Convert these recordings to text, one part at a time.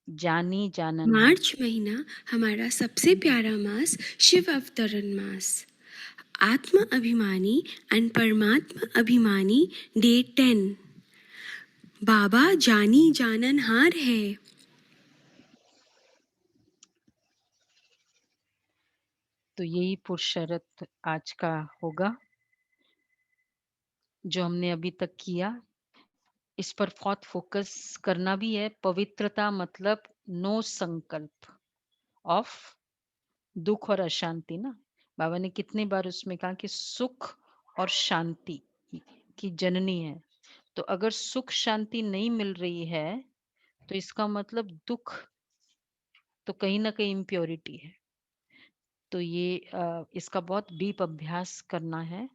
जानी जाननहार। मार्च महीना हमारा सबसे प्यारा मास शिव अवतरण मास। आत्मा अभिमानी एंड परमात्मा अभिमानी डे 10। बाबा जानी जाननहार है। तो यही पुरुषार्थ आज का होगा जो हमने अभी तक किया। इस पर बहुत फोकस करना भी है। पवित्रता मतलब नो संकल्प ऑफ दुख और अशांति ना। बाबा ने कितनी बार उसमें कहा कि सुख और शांति की जननी है। तो अगर सुख शांति नहीं मिल रही है तो इसका मतलब दुख, तो कहीं ना कहीं इम्प्योरिटी है। तो ये इसका बहुत डीप अभ्यास करना है।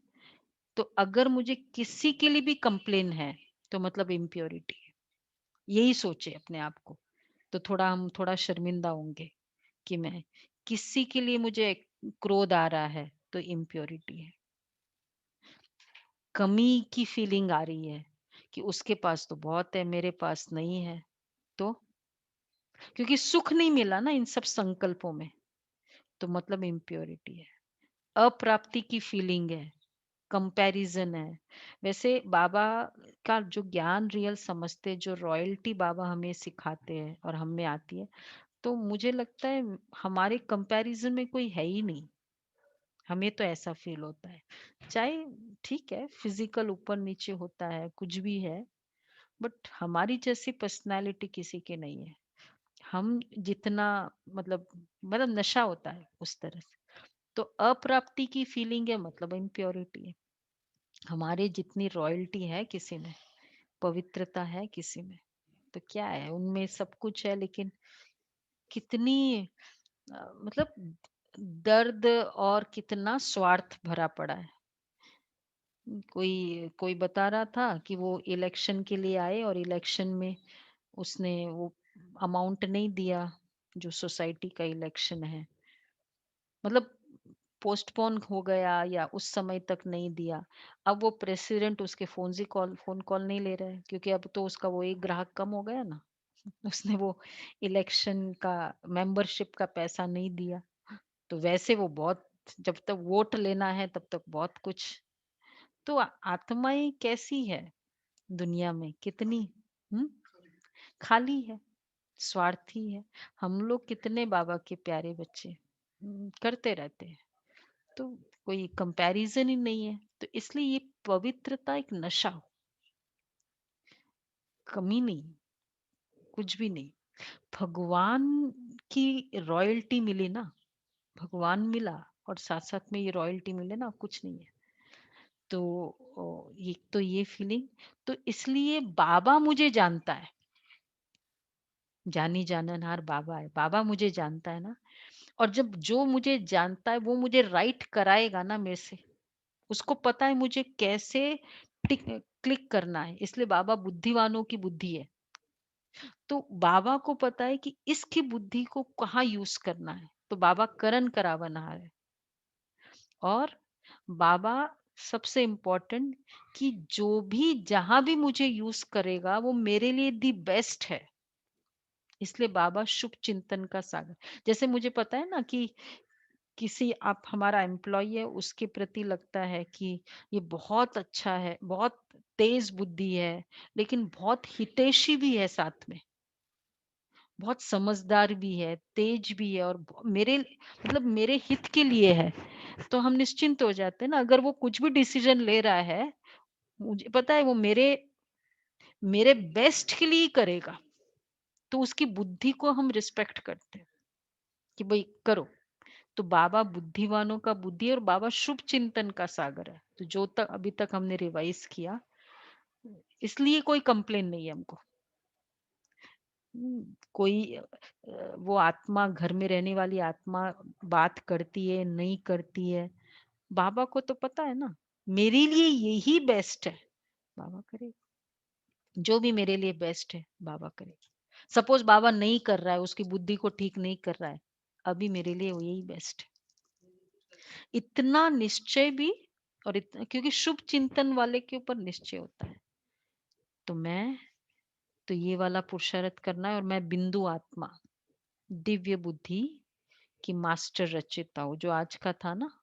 तो अगर मुझे किसी के लिए भी कंप्लेन है तो मतलब इम्प्योरिटी है। यही सोचे अपने आप को, तो थोड़ा हम थोड़ा शर्मिंदा होंगे कि मैं किसी के लिए मुझे क्रोध आ रहा है तो इम्प्योरिटी है। कमी की फीलिंग आ रही है कि उसके पास तो बहुत है, मेरे पास नहीं है, तो क्योंकि सुख नहीं मिला ना इन सब संकल्पों में, तो मतलब इम्प्योरिटी है। अप्राप्ति की फीलिंग है, कंपैरिजन है। वैसे बाबा का जो ज्ञान रियल समझते, जो रॉयल्टी बाबा हमें सिखाते हैं और हम में आती है, तो मुझे लगता है हमारे कंपैरिजन में कोई है ही नहीं। हमें तो ऐसा फील होता है। चाहे ठीक है फिजिकल ऊपर नीचे होता है, कुछ भी है, बट हमारी जैसी पर्सनालिटी किसी की नहीं है। हम जितना मतलब नशा होता है उस तरह से। तो अप्राप्ति की फीलिंग है मतलब इम्प्योरिटी है। हमारे जितनी रॉयल्टी है किसी में, पवित्रता है किसी में, तो क्या है उनमें सब कुछ है, लेकिन कितनी मतलब दर्द और कितना स्वार्थ भरा पड़ा है। कोई कोई बता रहा था कि वो इलेक्शन के लिए आए और इलेक्शन में उसने वो अमाउंट नहीं दिया, जो सोसाइटी का इलेक्शन है, मतलब पोस्टपोन हो गया या उस समय तक नहीं दिया। अब वो प्रेसिडेंट उसके फोन कॉल नहीं ले रहा है, क्योंकि अब तो उसका वो एक ग्राहक कम हो गया ना। उसने वो इलेक्शन का मेंबरशिप का पैसा नहीं दिया। तो वैसे वो बहुत, जब तक वोट लेना है तब तक बहुत कुछ। तो आत्माएं कैसी है दुनिया में, कितनी हम्म खाली है, स्वार्थी है। हम लोग कितने बाबा के प्यारे बच्चे करते रहते हैं। तो कोई कंपैरिजन ही नहीं है। तो इसलिए ये पवित्रता एक नशा हो, कमी नहीं, कुछ भी नहीं। भगवान की रॉयल्टी मिली ना, भगवान मिला और साथ साथ में ये रॉयल्टी मिले ना, कुछ नहीं है। तो ये फीलिंग, तो इसलिए बाबा मुझे जानता है। जानी जाननहार बाबा है, बाबा मुझे जानता है ना। और जब जो मुझे जानता है वो मुझे राइट कराएगा ना मेरे से, उसको पता है मुझे कैसे टिक क्लिक करना है। इसलिए बाबा बुद्धिवानों की बुद्धि है। तो बाबा को पता है कि इसकी बुद्धि को कहाँ यूज करना है। तो बाबा करण करावनहार है। और बाबा सबसे इम्पोर्टेंट कि जो भी जहां भी मुझे यूज करेगा वो मेरे लिए दी बेस्ट है। इसलिए बाबा शुभ चिंतन का सागर। जैसे मुझे पता है ना कि किसी आप हमारा एम्प्लॉय है, उसके प्रति लगता है कि ये बहुत अच्छा है, बहुत तेज बुद्धि है, लेकिन बहुत हितैषी भी है, साथ में बहुत समझदार भी है, तेज भी है, और मेरे मतलब मेरे हित के लिए है। तो हम निश्चिंत हो जाते हैं ना। अगर वो कुछ भी डिसीजन ले रहा है, मुझे पता है वो मेरे मेरे बेस्ट के लिए ही करेगा। तो उसकी बुद्धि को हम रिस्पेक्ट करते हैं कि भाई करो। तो बाबा बुद्धिवानों का बुद्धि, और बाबा शुभ चिंतन का सागर है। तो जो तक अभी तक हमने रिवाइज किया, इसलिए कोई कंप्लेन नहीं है हमको। कोई वो आत्मा, घर में रहने वाली आत्मा बात करती है नहीं करती है, बाबा को तो पता है ना मेरे लिए यही बेस्ट है। बाबा करे जो भी मेरे लिए बेस्ट है, बाबा करे। सपोज बाबा नहीं कर रहा है, उसकी बुद्धि को ठीक नहीं कर रहा है, अभी मेरे लिए वो यही बेस्ट है। इतना निश्चय भी, और इतना क्योंकि शुभ चिंतन वाले के ऊपर निश्चय होता है। तो मैं तो ये वाला पुरुषार्थ करना है और मैं बिंदु आत्मा, दिव्य बुद्धि की मास्टर रचयिता हूँ, जो आज का था ना,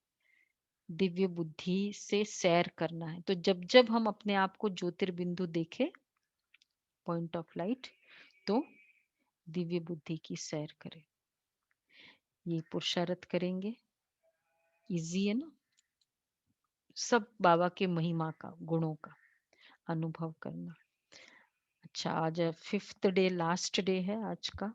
दिव्य बुद्धि से सैर करना है। तो जब-जब हम अपने आप को ज्योतिर्बिंदु देखें, पॉइंट ऑफ लाइट, तो दिव्य बुद्धि की सैर करें। ये पुरुषार्थ करेंगे, ईज़ी है ना? सब बाबा के महिमा का, गुणों का अनुभव करना। अच्छा, आज 5th डे लास्ट डे है आज का।